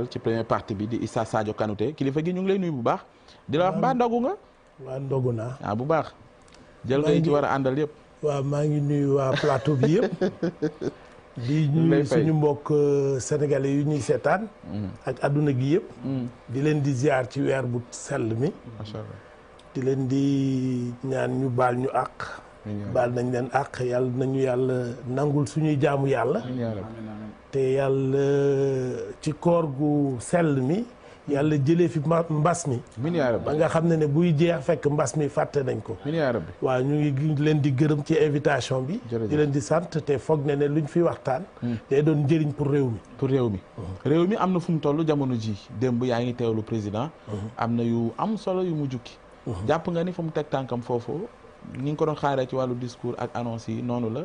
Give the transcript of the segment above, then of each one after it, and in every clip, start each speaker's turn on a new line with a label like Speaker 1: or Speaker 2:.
Speaker 1: ci première partie bi di Issa Sadio Kanouté kilifa gi ñu ngi lay nuyu bu baax di la wax mbaa ndogu nga.
Speaker 2: waa ndogu naa.
Speaker 1: ah bu baax. jël nga yi ci war a àndal yëpp.
Speaker 2: waaw maa ngi nuyu waa plateau bi yëpp. di nuyu suñu mbokk sénégalais yu ñuy seetaan. ak adduna gi yëpp. di leen di ziar ci weer bu sell mi.
Speaker 1: macha allah
Speaker 2: di leen di ñaan ñu baal ñu àq. baal nañ leen àq yàlla nañu yàlla nangul suñuy jaamu yàlla. te yàlla ci koor gu sell mi yàlla jëlee fi mbas mi. ba nga xam ne buy jeex fekk mbas mi fàtte nañ ko. waaw ñu ngi leen di gërëm ci invitation bi. di leen di sant te foog ne luñ fi waxtaan. day doon njëriñ pour réew mi.
Speaker 1: réew mi am na fu mu toll jamono ji démb yaa ngi teewlu président. am na yu am solo yu mu jukki. jàpp nga ni fu mu teg tànkam foofu ni nga ko doon xaaree ci wàllu discours ak annonce yi noonu la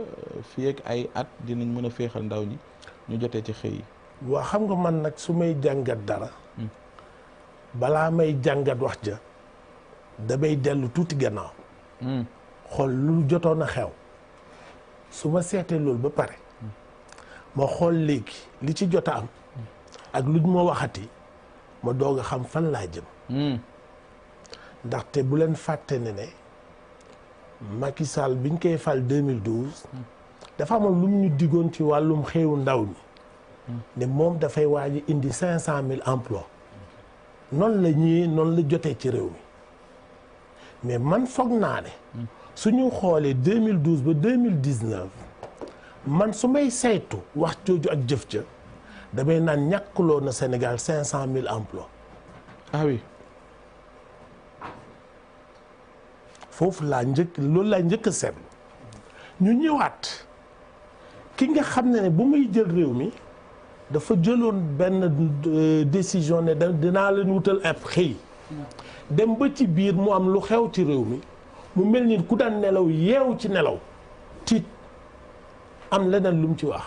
Speaker 1: fii ak ay at dinañ mën a féexal ndaw ñi ñu jotee ci xëy yi.
Speaker 2: waa xam nga man nag su may jàngat dara. balaa may jàngat wax ja damay dellu tuuti gannaaw. xool lu jotoon a xew. su ma seetee loolu ba pare. ma xool léegi li ci jot a am. ak luñ ma waxati ma doog a xam fan laa jëm. ndaxte bu leen fàtte ne Macky Sall biñ koy fal 2012. dafa amoon lu mu ñu diggoon ci wàllum xëyu ndaw ñi. ne moom dafay waaj a indi 500,000 emplois. noonu la ñuy noonu la jotee ci réew mi mais man foog naa ne. suñu xoolee 2012 ba 2019 man su may saytu wax jooju ak jëf ja damay naan ñàkkuloo na Sénégal 500,000 emplois.
Speaker 1: ah oui.
Speaker 2: foofu loolu laa njëkk a seetlu ñu ñëwaat ki nga xam ne bu muy jël réew mi dafa jëloon benn décision ne dinaa leen wutal ab xëy dem ba ci biir mu am lu xew ci réew mi mu mel ni ku daan nelaw yeewu ci nelaw tiit am leneen lu mu ci wax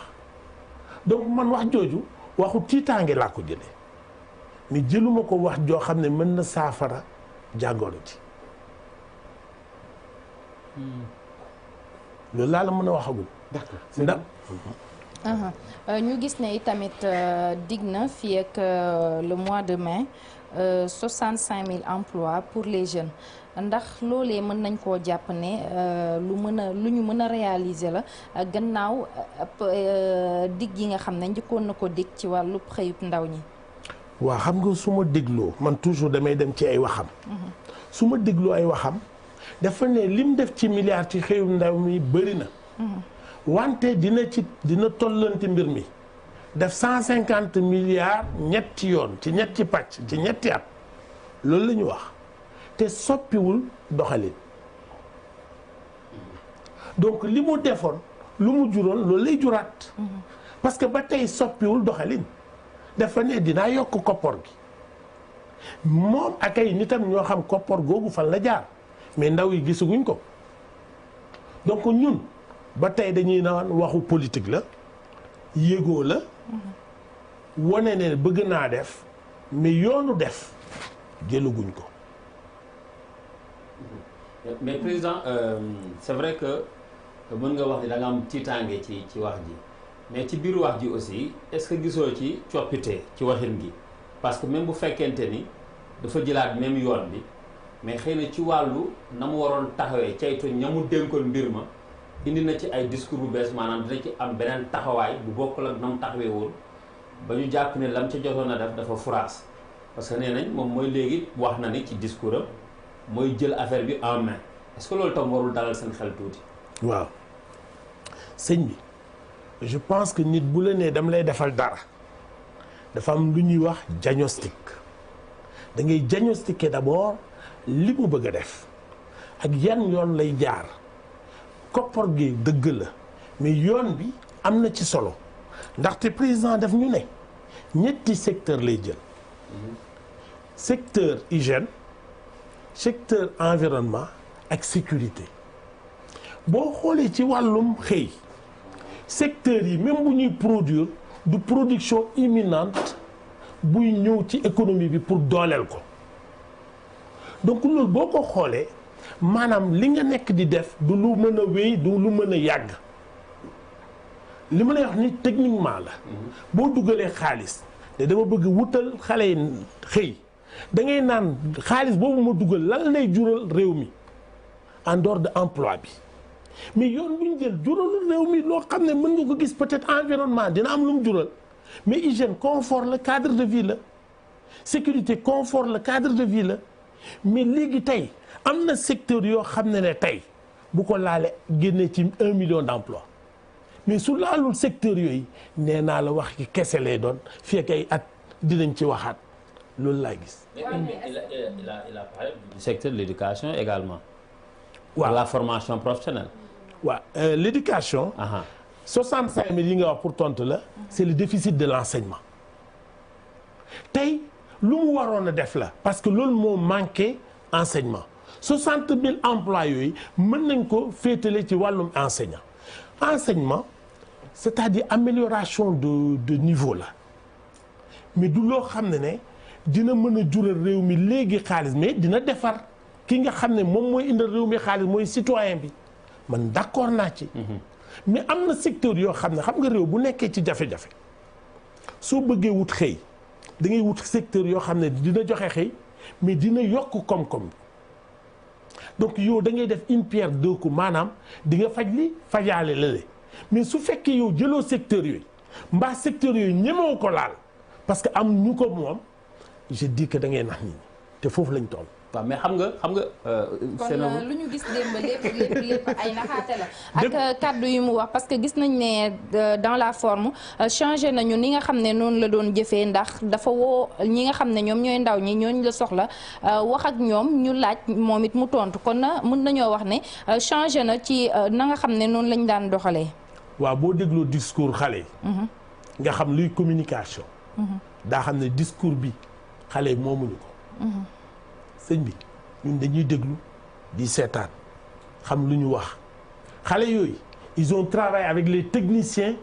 Speaker 2: donc man wax jooju waxu tiitaange laa ko jëlee mais jëluma ko wax joo xam ne mën na saafara jàngoro ji. loolu laa la mën a waxagul.
Speaker 1: d'accord.
Speaker 3: ñu gis ne itamit dig na fii ak le mois de mai 65,000 emplois pour les jeunes ndax loolee mën nañ koo jàpp ne lu ñu mën a réaliser la gannaaw dig yi nga xam ne njëkkoon na ko dig ci wàllu xëyub ndaw ñi.
Speaker 2: waaw xam nga su ma dégloo man toujours damay dem ci ay waxam. su ma dégloo ay waxam. dafa ne lim def ci milliards ci xëyu ndaw mi bëri na. wante dina tollanti mbir mi def 150 milliards ñetti yoon ci ñetti pàcc ci ñetti at loolu la ñu wax te soppiwul doxalin donc li mu defoon lu mu juróon loolu lay juraat. parce que ba tey soppiwul doxalin dafa ne dinaa yokk koppor gi moom ak ay nitam ñoo xam koppor googu fan la jaar. mais ndaw yi gisaguñ ko donc ñun ba tey dañuy naan waxu politique la yégoo la wane ne bëgg naa def mais yoonu def jëlaguñ ko.
Speaker 4: mais président c'est vrai que mën nga wax ni da nga am tiitaange ci wax ji mais ci biir wax ji aussi est-ce que gisoo ci coppite ci waxin gi parce que même bu fekkente ni dafa jëlaat même yoon bi. mais xëy na ci wàllu na mu waroon taxawee caytu ña mu dénkoon mbir ma indi na ci ay discours bu bees maanaam dina ci am beneen taxawaay bu bokkul ak na mu taxawee woon ba ñu jàpp ne lam ca jotoon a def dafa furaas parce que nee nañ moom mooy léegi wax na ni ci discours am mooy jël affaire bi en main est-ce que loolu tam warul dalal seen xel tuuti.
Speaker 2: waaw sëñ bi je pense que nit bu la nee dama lay defal dara dafa am lu ñuy wax diagnostic da ngay diagnostiquer d'abord. li mu bëgg a def ak yan yoon lay jaar koppor gi dëgg la mais yoon bi am na ci solo ndaxte président daf ñu ne ñetti secteur lay jël secteur hygiène secteur environnement ak sécurité boo xoolee ci wàllum xëy secteurs yi même bu ñuy produire du production imminente buy ñëw ci économie bi pour dooleel ko donc loolu boo ko xoolee maanaam li nga nekk di def du lu mën a wéy du lu mën a yàgg li ma lay wax ni techniquement la boo dugalee xaalis te dama bëgg wutal xale yi xëy da ngay naan xaalis boobu ma dugal lan lay jural réew mi en dehors de emploi bi mais yoon bu ñu jël juralul réew mi loo xam ne mën nga ko gis peut-être environnement dina am lu mu jural mais hygiène confort la cadre de vie la sécurité confort la cadre de vie la mais léegi tey am na secteur yoo xam ne tey bu ko laale génnee ci 1 million d'emplois mais su laalul secteur yooyu nee naa la wax ki kese lay doon fekk ay at dinañ ci waxaat loolu laa gis.
Speaker 4: il a parlé du secteur de l'éducation également.
Speaker 2: waaw
Speaker 4: la formation professionnelle.
Speaker 2: waaw l'éducation. 65 000 yi nga wax pour tontu la. c'est le déficit de l'enseignement. tey lu mu waroon a def la parce que loolu moo manqué enseignement 60 000 emplois yooyu mën nañ ko féetale ci wàllum enseignement c'est-à-dire amélioration de niveau la mais du loo xam ne dina mën a jural réew mi léegi xaalis mais dina defar ki nga xam ne moom mooy indal réew mi xaalis mooy citoyen bi man d'accord naa ci. mais am na secteur yoo xam ne xam nga réew bu nekkee ci jafe-jafe soo bëggee wut xëy da ngay wut secteur yoo xam ne dina joxe xëy mais dina yokk koom-koom donc yow da ngay def une pierre deux coups maanaam di nga faj li fajaale lële mais su fekkee yow jëloo secteur yooyu mbaa secteur yooyu ñemewu ko laal parce que am ñu ko moom je dis que da ngay nax nit ñi te foofu lañ toll.
Speaker 4: waaw mais xam nga.
Speaker 3: kon lu ñu gis démb lépp ay naxaate la. ak kàddu yu mu wax parce que gis nañ ne dans la forme changé nañu ni nga xam ne noonu la doon jëfee ndax dafa woo ñi nga xam ne ñoom ñooy ndaw ñi ñooñu la soxla wax ak ñoom ñu laaj moom it mu tontu kon mën nañoo wax ne changé na ci na nga xam ne noonu lañ daan doxalee.
Speaker 2: waaw boo dégloo discours xale yi. nga xam luy communication. daa xam ne discours bi xale yi moomuñu ko. sëñ bi ñun dañuy déglu di seetaan xam lu ñu wax xale yooyu ils ont travaillé avec les techniciens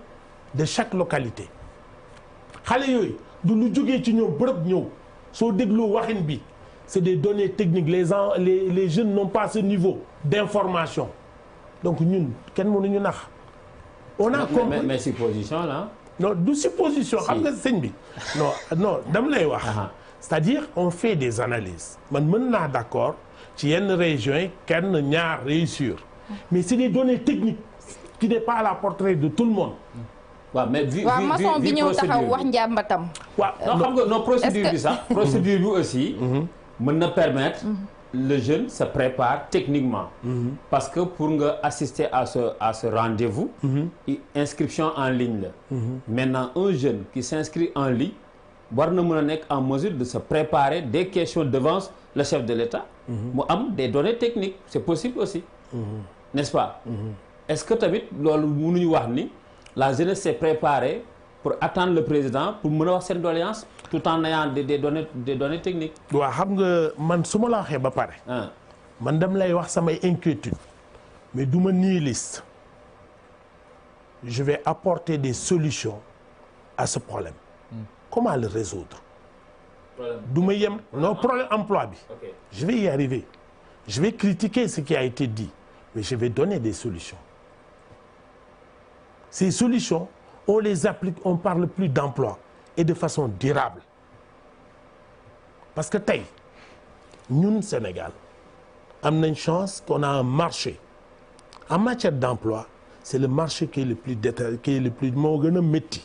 Speaker 2: de chaque localité xale yooyu du lu jógee ci ñoom bërëb ñëw soo dégloo waxin bi c'est des données techniques les jeunes n'ont pas ce niveau d'information donc ñun kenn mënuñu nax. on a compris
Speaker 4: mais supposition là.
Speaker 2: non du supposition. xam nga sëñ bi non dama lay wax. c'est-à-dire on fait des analyses man mën naa d'accord ci yenn régions yi kenn ñaar réussir mais c'est des données techniques qui n'est pas à la portée de tout le monde.
Speaker 4: waaw mais
Speaker 3: waaw maçon bi ñëw taxaw wax njàmbatam.
Speaker 2: waaw
Speaker 4: non xam nga non procédure bi sax. procédure bi aussi. mën na permettre. le jeune se prépare techniquement. parce que pour nga assister à ce rendez-vous. inscription en ligne la. maintenant un jeune qui s'inscrit en ligne. war na mën a nekk en mesure de se préparer des questions devant le chef de l'État. mu am des données techniques c'est possible aussi. n'est-ce pas. est-ce que tamit loolu mënuñu wax ni la jeunesse s'est préparée pour attendre le président pour mën a wax seen doléance tout en ayant des données techniques.
Speaker 2: waaw xam nga man su ma la waxee ba pare. man dama lay wax samay inquiétude mais du ma nihiliste. je vais apporter des solutions à ce problème. Comment le résoudre? Du ma yem non problème emploi bi.
Speaker 4: Okay.
Speaker 2: Je vais y arriver. Je vais critiquer ce qui a été dit, mais je vais donner des solutions. Ces solutions, on les applique, on parle plus d'emploi et de façon durable. Parce que tey ñun Sénégal am nañ chance qu'on a un marché. En matière d'emploi, c'est le marché qui est le plus détaillé, qui est le plus moo gën a métti.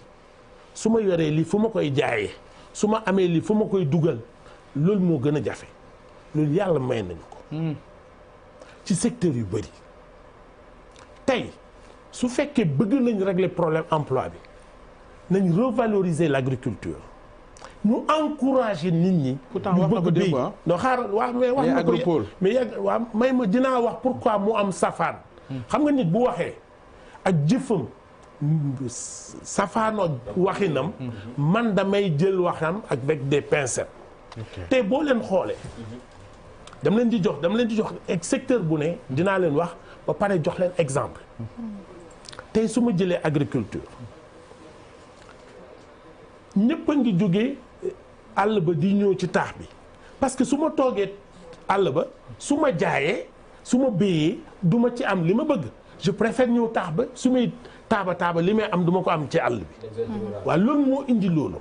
Speaker 2: su ma yoree lii fu ma koy jaayee su ma amee lii fu ma koy dugal loolu moo gën a jafe loolu yàlla may nañu ko. ci secteur yu bëri tey su fekkee bëgg nañ régler problème emploi bi nañ revaloriser l'agriculture ñu encourager nit ñi.
Speaker 1: pourtant wax na ko démb ah.
Speaker 2: non xaaral waaw mais wax na ko mais yàgg waaw may ma dinaa wax pourquoi mu am safaan. xam nga nit bu waxee ak jëfam. safaano waxinam man damay jël waxam avec des pincettes. te boo leen xoolee dama leen di jox secteur bu ne dinaa leen wax ba pare jox leen exemple. tey su ma jëlee agriculture ñëpp a ngi jógee àll ba di ñëw ci taax bi parce que su ma toogee àll ba su ma jaayee su ma béyee du ma ci am li ma bëgg je préfère ñëw taax ba su may taaba li may am duma ko am ci àll bi. waaw loolu moo indi loolu.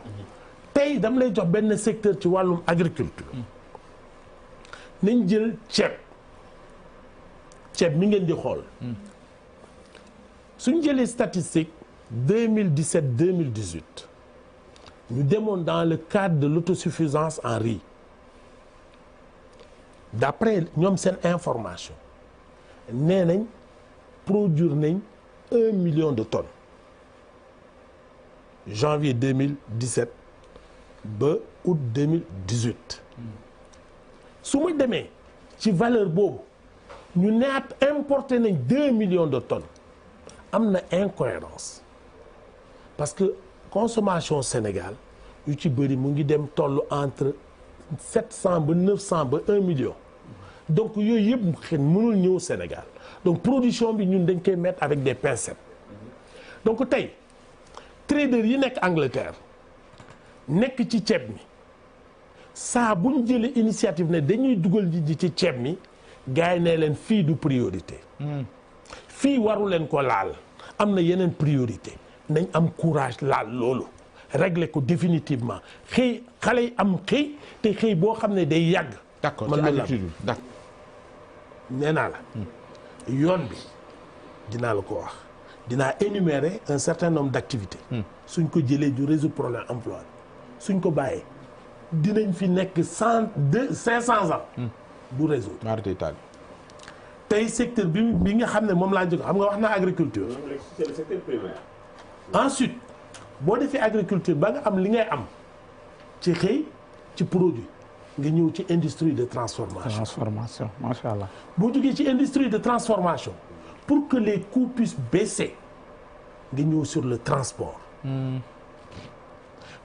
Speaker 2: tey dama lay jox benn secteur ci wàllum agriculture nañ jël ceeb mi ngeen di xool suñ jëlee statistique 2017 2018 ñu demoon dans le cadre de l'autosuffisance en riz d'après ñoom seen information nee nañ produire nañ 1 million de tonnes janvier 2017 ba août 2018 su ma demee ci valeur boobu ñu neat importé nañ 2 millions de tonnes am na incohérence parce que consommation Sénégal yu ci bëri mu ngi dem toll entre 700 ba 900 ba 1 million donc yooyu yëpp xëy mënul ñëw Sénégal donc production bi ñun dañ koy mettre avec des pincettes donc tey traders yi nekk Angleterre nekk ci ceeb mi saa bu ñu jëlee initiative ne dañuy dugal ji ci ceeb mi gars yi ne leen fii du priorité fii waru leen ko laal am na yeneen priorité nañ am courage laal loolu régler ko définitivement xëy xale yi am xëy te xëy boo xam ne day yàgg.
Speaker 1: d'accord
Speaker 2: man
Speaker 1: ci
Speaker 2: loolu
Speaker 1: agriculture d'accord.
Speaker 2: nee naa la yoon bi dinaa la ko wax dinaa énumérer un certain nombre d'activités suñ ko jëlee du résoudre problème emploi suñ ko bàyyee dinañ fi nekk 500 ans du résoudre
Speaker 1: Marité Italie.
Speaker 2: tey secteur bi nga xam ne moom laa njëkk xam nga wax naa agriculture
Speaker 4: c'est le secteur primaire.
Speaker 2: ensuite boo defee agriculture ba nga am li ngay am ci xëy ci produit nga ñëw ci industrie de transformation
Speaker 1: macha allah.
Speaker 2: boo jógee ci industrie de transformation pour que les coûts puissent baisser nga ñëw sur le transport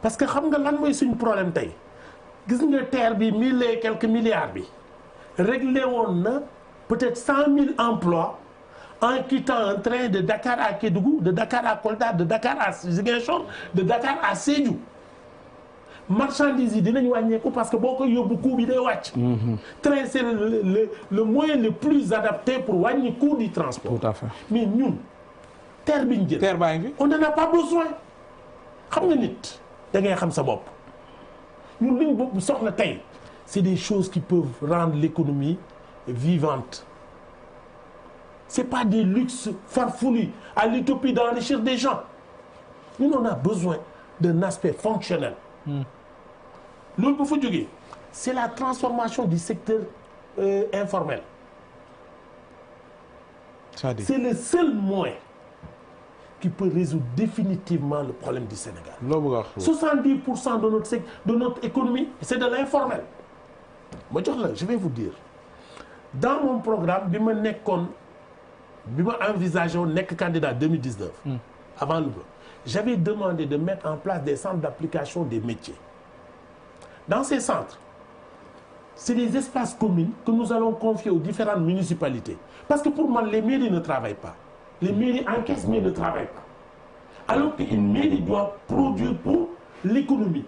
Speaker 2: parce que xam nga lan mooy suñu problème tey gis nga terre bi 1000 et quelques milliards bi réglé woon na peut-être 100 000 emplois en quittant un train de Dakar à Kédougou, de Dakar à Kolda, de Dakar à Ziguinchor, de Dakar à Sédhiou. Marchandises yi dinañ wàññeeku parce que boo ko yóbbu coût bi day wàcc. Train c'est le moyen le plus adapté pour wàññi coût du transport.
Speaker 1: Tout à fait.
Speaker 2: Mais ñun terre bi ñu jël.
Speaker 1: terre baa ngi fi.
Speaker 2: on n'en a pas besoin. xam nga nit da ngay xam sa bopp ñun liñ bopp soxla tey c'est des choses qui peuvent rendre l'économie vivante. C'est pas des luxes farfelus à l'utopie d'enrichir des gens. Nous, on a besoin d'un aspect fonctionnel. Loolu bu fa jógee c'est la transformation du secteur informel.
Speaker 1: c'est-à-dire
Speaker 2: C'est le seul moyen qui peut résoudre définitivement le problème du Sénégal.
Speaker 1: loo bëgg a wax.
Speaker 2: 70% de notre économie c'est de l'informel. ma jox la je vais vous dire dans mon programme bi ma envisagé woon nekk candidat 2019 avant le j'avais demandé de mettre en place des centres d'application des métiers. Dans ces centres, c'est des espaces communs que nous allons confier aux différentes municipalités. Parce que pour moi, les mairies ne travaillent pas. Les mairies encaissent mais ne travaillent pas. Alors qu'une mairie doit produire pour l'économie.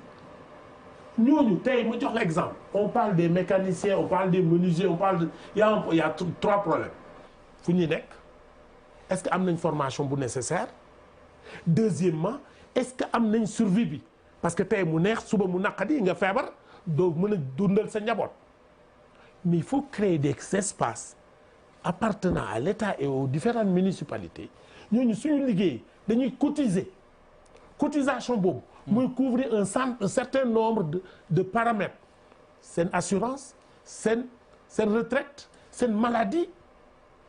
Speaker 2: Nous, tey ma jox l'exemple. On parle des mécaniciens, on parle des menuisiers, il y a 3 problèmes. Fu ñu nekk, est-ce que am nañ formation bu nécessaire? Deuxièmement, est-ce que am nañ survie bi? Parce que tey mu neex suba mu naqadi nga feebar doo mën a dundal sa njaboot. Mais il faut créer des espaces appartenant à l'État et aux différentes municipalités. Ñooñu suñu liggéey dañuy cotiser. Cotisation boobu mooy couvrir un certain nombre de paramètres. Seen assurance, seen retraite, seen maladie.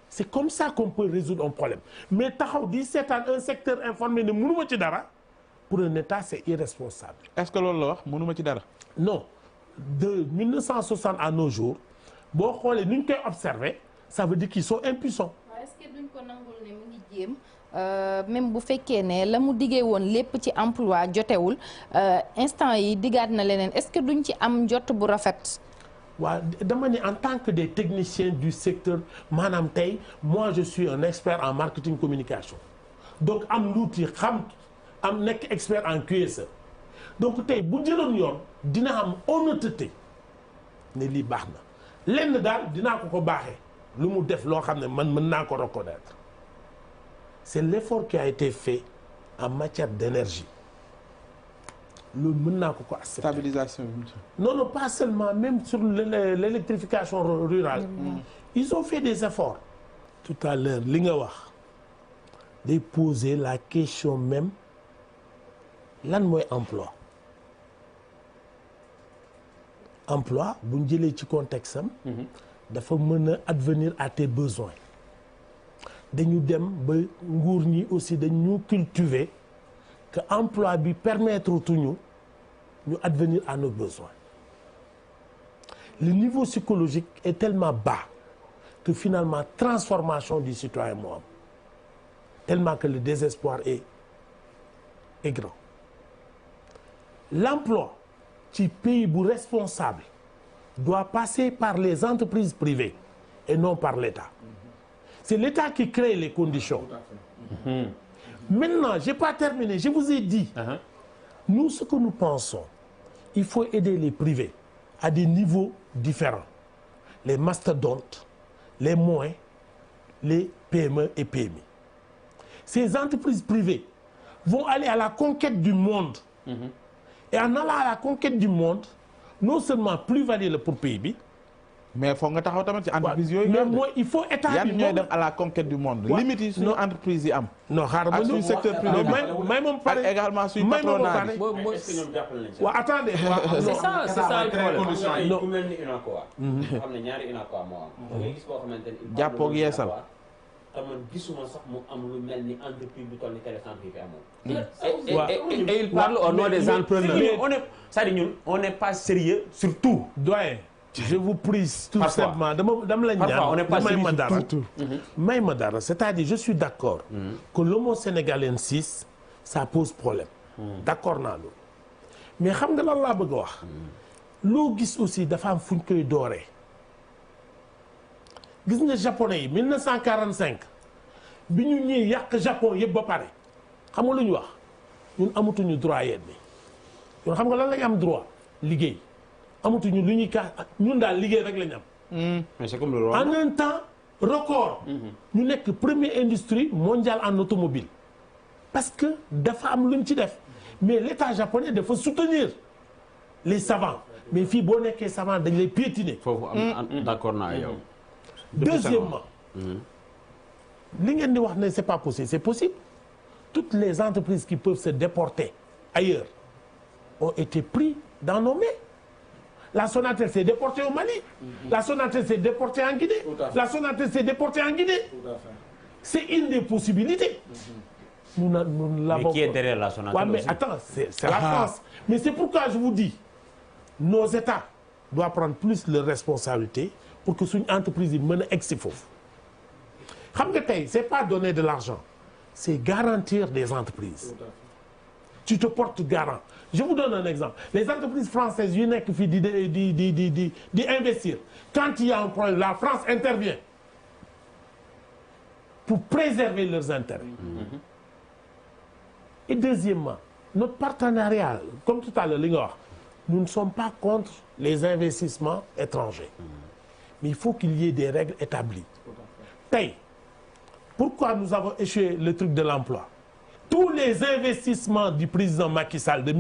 Speaker 2: C'est comme ça qu'on peut résoudre un problème. Mais taxaw di seetaan un secteur informel ne mënuma ci dara pour un État c'est irresponsable.
Speaker 1: est-ce que loolu la wax mënuma ci dara.
Speaker 2: Non, de 1960 à nos jours boo xoolee ni ñu koy observer ça veut dire qu'ils sont impuissants.
Speaker 3: est-ce que duñ ko nangul ne mu ngi jéem même bu fekkee ne la mu diggee woon lépp ci emploi jotewul instant yi diggaat na leneen est-ce que duñ ci am jot bu rafet.
Speaker 2: waaw dama ne en tant que des techniciens du secteur maanaam tey moi je suis un expert en marketing communication donc am l'outil xam am nekk expert en QSE donc tey bu jëloon yoon dina am honnêteté ne lii baax na lenn daal dinaa ko baaxee lu mu def loo xam ne man mën naa ko reconnaître c'est l'effort qui a été fait en matière d'énergie loolu mën naa ko accepter.
Speaker 1: stabilisation bi.
Speaker 2: Non, pas seulement, même sur l'électrification rurale. Ils ont fait des efforts. Tout à l'heure li nga wax day poser la question même lan mooy emploi. Emploi bu ñu jëlee ci contexte am. dafa mën a advenir à tes besoins. dañu dem ba nguur ñi aussi dañu cultiver que emploi bi permettre tuñu ñu advenir à nos besoins. Le niveau psychologique est tellement bas que finalement transformation du citoyen moo am tellement que le désespoir est grand. L'emploi ci pays bu responsable doit passer par les entreprises privées et non par l'État. C'est l'État qui crée les conditions. Maintenant, j'ai pas terminé, je vous ai dit. Nous, ce que nous pensons, il faut aider les privés à des niveaux différents. Les mastodontes, les moins, les PME et PMI. Ces entreprises privées vont aller à la conquête du monde. Et en allant à la conquête du monde, non seulement plus-value la pour pays bi,
Speaker 1: mais foog nga taxaw tamit ci entreprise yooyu.
Speaker 2: mais mooy il faut état
Speaker 1: yan
Speaker 2: bi
Speaker 1: ñooy dem à la conquête du monde. limite yi suñu entreprise yi am.
Speaker 2: non xaaral ma
Speaker 1: ak suñu secteur privé bi
Speaker 2: may moom pare
Speaker 1: ak également suñu patronat bi.
Speaker 5: est-ce que ñoom jàppale nañ
Speaker 2: waaw attendez
Speaker 4: c'est ça le problème.
Speaker 5: non ku mel ni UNACOIS. xam ne ñaari UNACOIS moo am. da ngay gis koo xamante ni.
Speaker 1: jàppoo ak yeesal.
Speaker 5: te man gisuma sax mu am lu mel ni entreprise bu toll ni télécentre yi fi amoon.
Speaker 4: Et il parle au nom des entrepreneurs.
Speaker 5: C'est-à-dire ñun on n'est pas sérieux sur tout.
Speaker 2: doyen je vous prie tout
Speaker 5: Parfois.
Speaker 2: simplement dama la
Speaker 5: Parfois, on n'est pas
Speaker 2: may ma
Speaker 5: sérieux
Speaker 2: dara
Speaker 5: sur tout.
Speaker 2: may ma dara c'est-à-dire je suis d'accord que l'homo sénégalensis ça pose problème d'accord naa loolu mais xam nga lan laa bëgg a wax loo gis aussi dafa am fu ñu koy dooree gis nga japonais yi 1945 bi ñu ñëwee yàq Japon yëpp ba pare xam nga lu ñu wax ñun amatuñu droit yenn bi ñun xam nga lan lañ am droit liggéey amatuñu lu ñuy kaas ñun daal liggéey rek lañ am.
Speaker 5: mais c'est comme le roi.
Speaker 2: en un temps record. ñu nekk première industrie mondiale en automobile parce que dafa am lu ñu ci def mais l'État japonais dafa soutenir les savants mais fii boo nekkee savant dañ lay piétiner.
Speaker 5: foofu am d'accord naa yow.
Speaker 2: Deuxièmement li ngeen di wax ne c'est pas possible c'est possible toutes les entreprises qui peuvent se déporter ailleurs ont été pris dans nos mains. La Sonatel s'est déportée au Mali. La Sonatel s'est déportée en Guinée. La Sonatel s'est déportée en Guinée. C'est une des possibilités. Nous l'avons.
Speaker 5: Mais qui est derrière la Sonatel
Speaker 2: Ouais, mais
Speaker 5: aussi.
Speaker 2: attends, c'est la France. Mais c'est pourquoi je vous dis, nos États doivent prendre plus leurs responsabilités pour que suñu entreprise yi mën a egg si foofu. xam nga tey c'est pas donner de l'argent, c'est garantir des entreprises. Tu te portes garant. Je vous donne un exemple. Les entreprises françaises yu nekk fii di investir. Quand il y a un problème, la France intervient pour préserver leurs intérêts. Et deuxièmement, notre partenariat, comme tout à l'heure li nga wax, nous ne sommes pas contre les investissements étrangers. Mais il faut qu'il y ait des règles établies. Tey, pourquoi nous avons échoué le truc de l'emploi? Tous les investissements du président Macky Sall de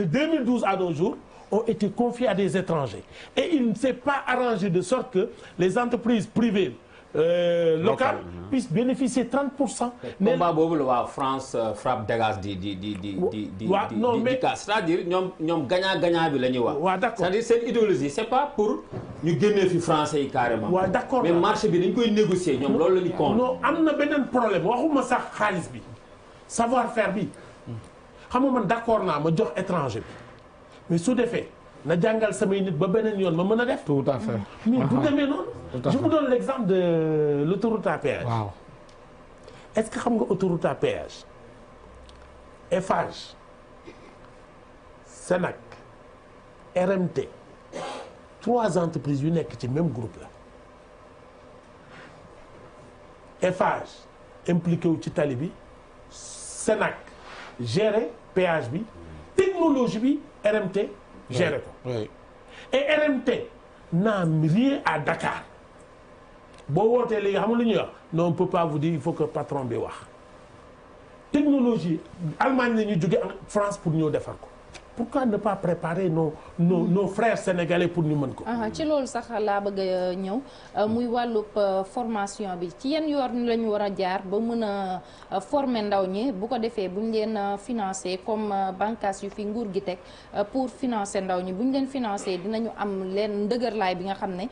Speaker 2: 2012 à nos jours ont été confiés à des étrangers. Et il ne s'est pas arrangé de sorte que les entreprises privées locales puissent bénéficier 30%.
Speaker 4: combat boobu la waa France frappe dégage c'est-à-dire ñoom gagnant bi la ñuy wax.
Speaker 2: waaw d'accord
Speaker 4: c'est-à-dire seen idéologie c'est pas pour ñu génnee fi français yi carrément.
Speaker 2: waaw d'accord
Speaker 4: mais marché bi dañ koy négocier ñoom loolu la ñu compte.
Speaker 2: non am na beneen problème waxuma sax xaalis bi savoir-faire bi xam nga man d'accord naa ma jox étranger bi mais su defee na jàngal samay nit ba beneen yoon ma mën a def.
Speaker 6: tout à fait.
Speaker 2: mais bu demee noonu. je vous donne l'exemple de l'autoroute à péage.
Speaker 6: waaw.
Speaker 2: est-ce que xam nga autoroute à péage Eiffage Senac RMT 3 entreprises yu nekk ci même groupe la Eiffage impliqué wu ci tali bi Senac gérer péage bi technologie bi RMT gérer ko.
Speaker 1: Oui.
Speaker 2: Et RMT n'a rien à Dakar boo wootee léegi xam nga lu ñuy wax non on peut pas vous dire il faut que patron bi wax technologie Allemagne la ñuy jóge en France pour ñëw defar ko pourquoi ne pas préparer nos frères sénégalais pour ñu mën ko.
Speaker 3: ci loolu sax laa bëgg a ñëw muy wàllub formation bi ci yenn yoon la ñu war a jaar ba mën a former ndaw ñi bu ko defee bu ñu leen financer comme bànqaas yu fi nguur gi teg pour financer ndaw ñi bu ñu leen financer dinañu am leen ndëgërlaay bi nga xam ne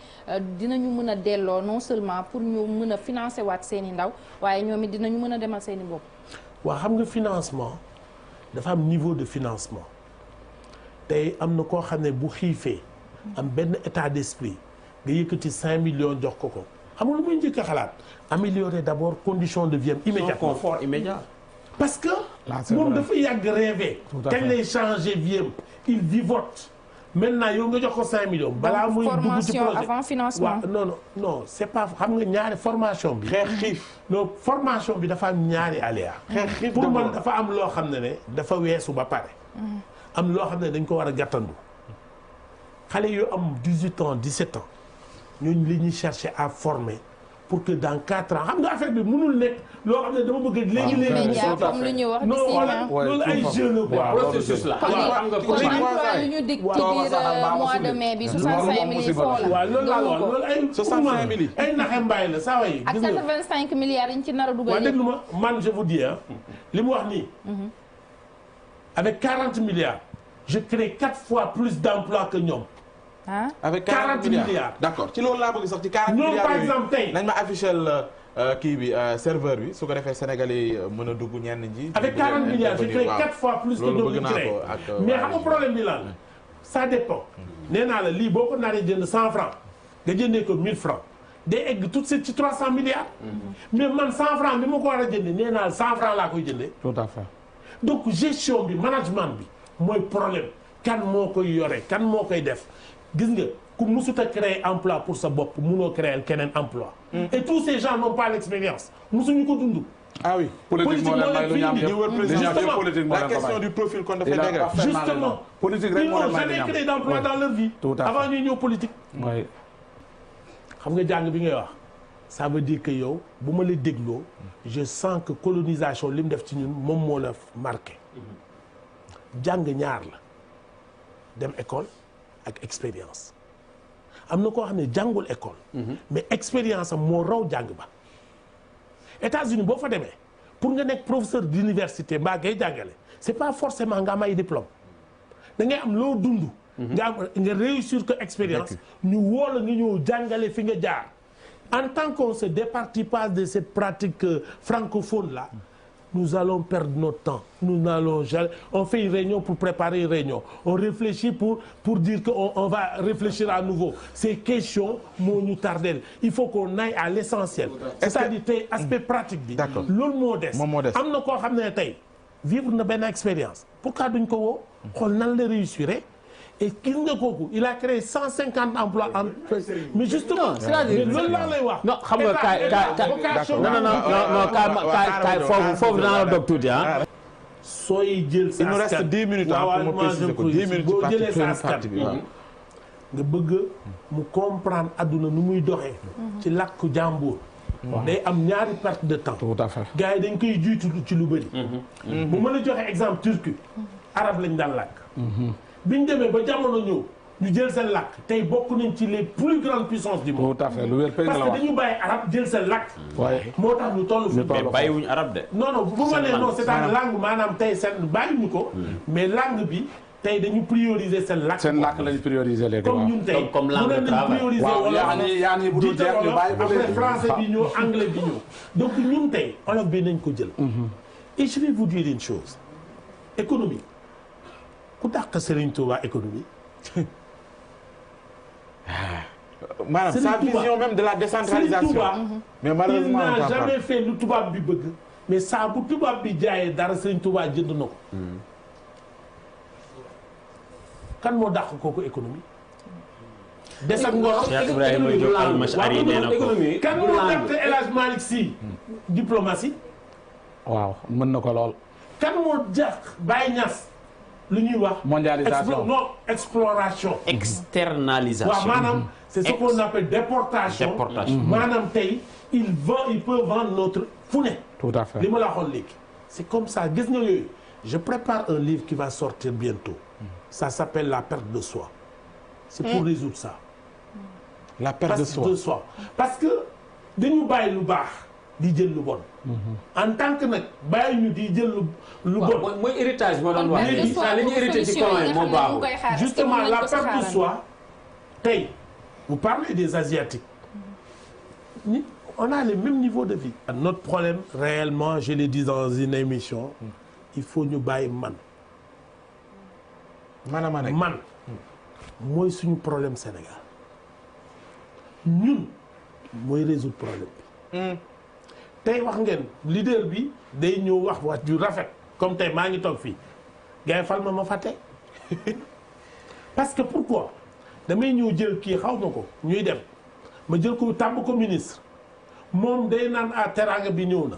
Speaker 3: dinañu mën a delloo non seulement pour ñu mën a financer waat seen i ndaw waaye ñoom it dinañu mën a demal seen i bopp.
Speaker 2: waaw xam nga financement dafa am niveau de financement. tey am na koo xam ne bu xiifee am benn état d'esprit nga yëkkati 5 millions jox ko xam nga lu muy njëkk a xalaat améliorer d'abord conditions de vie immédiat
Speaker 5: confort immédiat.
Speaker 2: parce que moom dafa yàgg rêver kañ lay changer vie il vivote maintenant yow nga jox ko 5 millions balaa muy dugg ci projet
Speaker 3: avant financement
Speaker 2: non c'est pas xam nga ñaari formation bi
Speaker 1: xeex xiif
Speaker 2: non formation bi dafa am ñaari aléa pour man dafa am loo xam ne dafa weesu ba pare am loo xam ne dañ ko war a gàttandu xale yu am 18 ans 17 ans ñooñu li ñuy chercher à former pour que dans 4 ans xam nga affaire bi mënul nekk loo xam ne dama bëgg léegi
Speaker 3: comme lu ñuy wax
Speaker 2: non wala loolu ay jeunes quoi
Speaker 5: processus la xam nga
Speaker 3: comme emploi yu ñu dig ci biir mois de mai bi 65 000 yi foo la
Speaker 2: waaw loolu laa wax loolu ay
Speaker 1: 65 000
Speaker 2: ay naxe mbaay la saa way
Speaker 3: ak 85 milliards yi ñu ci nar a dugal
Speaker 2: waaw déglu ma man je vous dis li mu wax nii avec 40 milliards je crée 4 fois plus d'emplois que ñoom.
Speaker 1: avec 40 milliards d'accord ci loolu laa bëgg sax ci 40 milliards
Speaker 2: ñoom par exemple tey
Speaker 1: nañ ma afficher kii bi serveur bi su ko defee Sénégalais yi mën a dugg ñenn ñi.
Speaker 2: avec 40 milliards je crée 4 fois plus que ñoom ñu créé mais xam nga problème bi lan ça dépend. nee naa la lii boo ko naree jënd 100 francs nga jëndee ko 1000 francs day egg tout de suite ci 300 milliards. mais man 100 francs bi ma ko war a jëndee nee naa la 100 francs laa koy jëndee.
Speaker 6: tout à fait.
Speaker 2: donc gestion bi management bi mooy problème kan moo koy yore kan moo koy def gis nga ku musut a créer emploi pour sa bopp munoo créer keneen emploi. et tous ces gens n'ont pas l'expérience musuñu ko dund.
Speaker 1: ah oui
Speaker 6: politique moo leen may lu ñu am yëpp
Speaker 1: la question du profil qu'on dafay dégg
Speaker 2: justement
Speaker 6: politique rek moo leen may lu ñu am
Speaker 2: ils n'ont jamais créé d'emploi dans leur vie. avant ñuy ñëw politique.
Speaker 6: oui.
Speaker 2: xam nga jàng bi ngay wax ça veut dire que yow bu ma la dégloo je sens que colonisation li mu def ci ñun moom moo la marqué jàng ñaar la dem école ak expérience am na koo xam ne jàngul école. mais expérience am moo raw jàng ba. États-Unis boo fa demee pour nga nekk professeur d'université mbaa ngay jàngale c'est pas forcément nga am ay diplôme da ngay am loo dund. nga réussir que expérience ñu woo la nga ñëw jàngale fi nga jaar en tant qu'on se départit pas de cette pratique francophone là nous allons perdre notre temps on fait une réunion pour préparer une réunion on réfléchit pour dire que on va réfléchir à nouveau ces questions moo ñu tardel il faut qu'on aille à l'essentiel c'est-à-dire tey aspect pratique bi loolu moo des am na koo xam ne tey vivre na benn expérience pourquoi duñ ko woo xool nan la réussir et gis nga kooku il a créé 150 emplois en mais justement c'est-à-dire loolu laa lay wax.
Speaker 5: non xam nga kaay foofu dinaa la dog tuuti ah.
Speaker 2: sooy jël sa
Speaker 1: il nous reste 10 minutes pour me préciser ko 10 minutes
Speaker 2: boo jëlee sa askan nga bëgg mu comprendre adduna nu muy doxee. ci làkku jàmbur. day am ñaari perte de temps.
Speaker 6: tout à fait
Speaker 2: gars yi dañ koy jiitu ci lu bëri. bu ma la joxe exemple turc arabe lañ daan làkk. biñ demee ba jamono ñëw ñu jël seen làkk tey bokk nañ ci les plus grandes puissances du monde.
Speaker 6: tout à fait lu wér
Speaker 2: parce que dañu bàyyi arabe jël seen làkk.
Speaker 6: waaye
Speaker 2: moo tax ñu toll fi.
Speaker 5: mais bàyyiwuñu arabe de.
Speaker 2: non bu ma nee non c'est-à-dire langue maanaam tey seen bàyyiwuñu ko. mais langue bi tey dañu prioriser seen làkk.
Speaker 6: seen làkk lañu prioriser léegi
Speaker 2: comme ñun tey
Speaker 5: comme langue de travail.
Speaker 6: waaw yaa ngi bu dul jeex ñu bàyyi ba
Speaker 2: après français bi ñëw anglais bi ñëw donc ñun tey olof bi nañ ko jël. et je vais vous dire une chose économie. ku dàq Serigne Touba économie.
Speaker 1: maanaam sa vision même de la décentralisation. mais malheureusement
Speaker 2: il n'a jamais fait lu tubaab bi bëgg. mais saa bu tubaab bi jaayee dara Serigne Touba jënd na ko. kan moo dàq kooku économie. des ak ngoro
Speaker 5: Cheikh Ibrahima Diop Almashari nee na ko
Speaker 2: kan moo dàq El Hadj Malick Sy diplomatie.
Speaker 6: waaw mën na ko lool.
Speaker 2: kan moo jàq Baye Niass. lu ñuy wax
Speaker 6: mondialisation
Speaker 2: exploration.
Speaker 5: externalisation.
Speaker 2: waaw maanaam c'est ce qu'on appelle déportation. maanaam tey il peut vendre notre fu ne.
Speaker 6: tout à fait
Speaker 2: li ma la waxoon léegi. c'est comme ça gis nga yooyu je prépare un livre qui va sortir bientôt. ça s'appelle la perte de soi. C'est pour résoudre ça.
Speaker 1: La perte de soi.
Speaker 2: Parce que dañu bàyyi lu baax di jël lu bon. en tant que nag bàyyi ñu di jël lu bon.
Speaker 4: mooy héritage moo doon wax.
Speaker 2: léegi
Speaker 4: li ñu hérité ci colon yi moo baaxul.
Speaker 2: justement la perte de soi tey vous parlez des asiatiques. On a le même niveau de vie. Notre problème réellement, je l'ai dit dans une émission, il faut ñu bàyyi man mooy suñu problème Sénégal ñun mooy résoudre problème bi. tey wax ngeen leader bi day ñëw wax ju rafet comme tey maa ngi toog fii gars yi fal ma fàtte parce que pourquoi damay ñëw jël kii xaw ma ko ñuy dem ma jël ko tàbb ko ministre moom day naan teraanga bi ñëw na.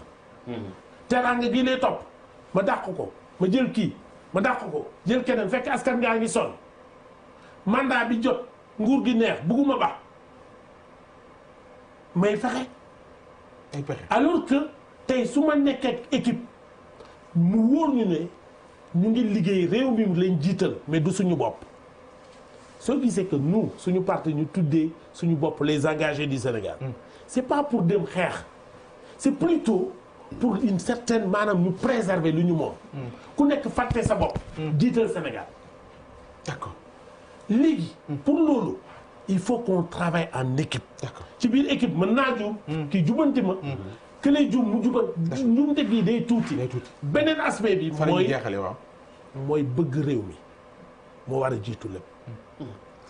Speaker 2: teraanga bii lay topp ma dàq ko ma jël kii ma dàq ko jël keneen fekk askan ngaa ngi sonn mandat bi jot nguur gi neex bugguma ba may fexe.
Speaker 1: ay pexe
Speaker 2: alors que tey su ma nekkee équipe mu wóor ñu ne ñu ngi liggéey réew mi lañ jiital mais du suñu bopp. soo gisee que nous suñu parti ñu tuddee suñu bopp les engagés du Sénégal. c'est pas pour dem xeex c'est plutôt pour une certaine maanaam ñu préserver lu ñu moom. ku nekk fàtte sa bopp. jiital Sénégal.
Speaker 1: d'accord
Speaker 2: léegi. pour loolu il faut qu'on travaille en équipe.
Speaker 1: d'accord
Speaker 2: ci biir équipe mën naa juum. kii jubanti ma. que lay juum mu juban. njuumte gi day tuuti. beneen aspect bi mooy
Speaker 1: jeexale waaw.
Speaker 2: mooy bëgg réew mi moo war a jiitu lépp.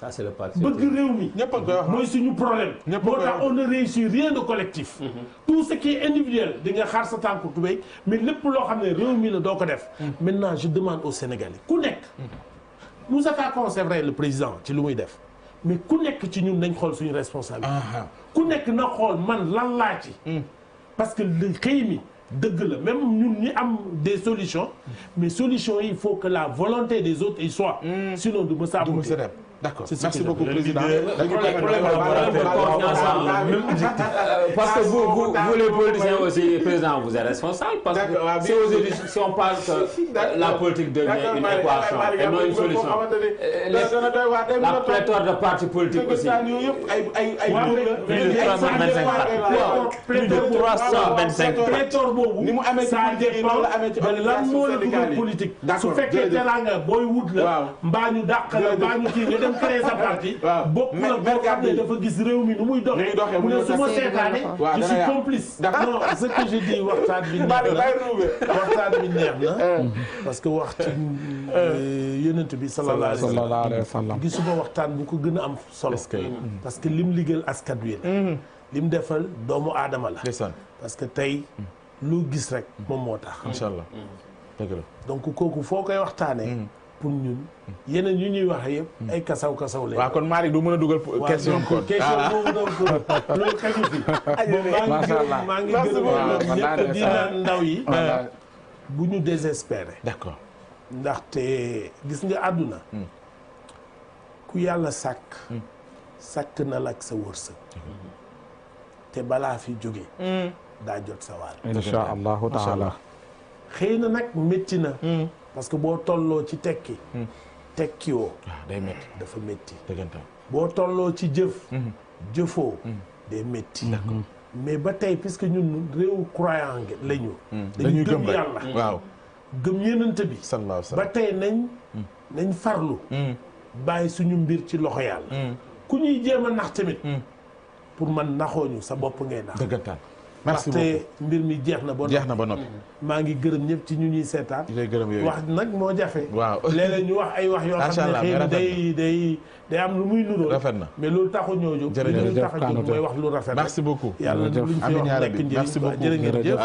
Speaker 4: ça c'est le parti.
Speaker 2: bëgg réew mi.
Speaker 1: ñëpp a koy wax
Speaker 2: mooy suñu problème. moo tax on ne réussit rien de collectif. tout ce qui est individuel di nga xaar sa tànku tubéy mais lépp loo xam ne réew mi la doo ko def. maintenant je demande aux Sénégalais ku nekk. nous attaquons c'est vrai le président ci lu muy def mais ku nekk ci ñun nañ xool suñu responsabilité. ku nekk na xool man lan laa ci. parce que le xëy mi dëgg la même ñun ñi am des solutions. mais solutions yi il faut que la volonté des autres y soit. sinon du ma saboter.
Speaker 1: D'accord.
Speaker 2: C'est
Speaker 1: Merci beaucoup, président.
Speaker 4: Parce que vous les politiciens aussi, président, vous êtes responsable. Parce que si aujourd'hui, si on parle que la politique devient une équation et non une solution, la pléthore de partis politiques aussi.
Speaker 2: Plus de 325 pléthore boobu. Ça dépend de lan moo la dugal politique. su fekkee teraanga booy wut la. mbaa ñu dàq la mbaa ñu kii nga dem créer sa parti. bokk na boo xam ne dafa gis réew mi nu muy doxee. mu ne su ma seetaane je suis complice. non ce que je dis waxtaan bi neex na parce que wax ci yonent bi sallallahu alayhi wa sallam gisuma waxtaan bu ko gën a am solo. parce que lim liggéeyal askan wi la. lim defal doomu aadama la. parce que tey lu gis rek moom moo tax.
Speaker 1: incha allah dëgg la.
Speaker 2: donc kooku foo koy waxtaanee. pour ñun yeneen yu ñuy wax yëpp ay kasaw lañ.
Speaker 1: waaw kon Malick du mën a dugal question kon.
Speaker 2: question boobu donc loolu xaju fi. maa ngi gërëm ñëpp di naan ndaw yi. bu ñu désespérer.
Speaker 1: d'accord.
Speaker 2: ndaxte gis nga àdduna. ku yàlla sàkk na la ak sa wërsëg. te balaa fi jóge daa jot sa waar.
Speaker 6: incha allahu taala.
Speaker 2: xëy na nag métti na. parce que boo tolloo ci tekki. tekki woo.
Speaker 1: day métti
Speaker 2: dafa métti.
Speaker 1: dëggantaan.
Speaker 2: boo tolloo ci jëfoo. day métti. mais ba tey puisque ñun réewu croyant lañu. dañu gëm yàlla.
Speaker 1: waaw.
Speaker 2: gëm yenente bi.
Speaker 1: sallallahu alayhi wa sallam.
Speaker 2: ba tey nañ farlu. bàyyi suñu mbir ci loxo yàlla. ku ñuy jéem a nax tamit. pour man naxooñu sa bopp ngay nax.
Speaker 1: dëggantaan. merci beaucoup
Speaker 2: ndaxte mbir mi jeex na ba noppi. maa ngi gërëm ñëpp ci ñu ñuy seetaan. wax nag moo jafe.
Speaker 1: waaw
Speaker 2: léeg-léeg ñu wax ay wax yoo xam ne xëy na day am lu muy nuroo.
Speaker 1: rafet na
Speaker 2: mais loolu taxu ñoo jóg.
Speaker 1: jërëjëf
Speaker 2: tax a jóg mooy wax lu rafet.
Speaker 1: merci beaucoup.
Speaker 2: yàlla luñ fi wax nekk njëriñ.
Speaker 1: merci beaucoup
Speaker 2: jërë ngeen jëf.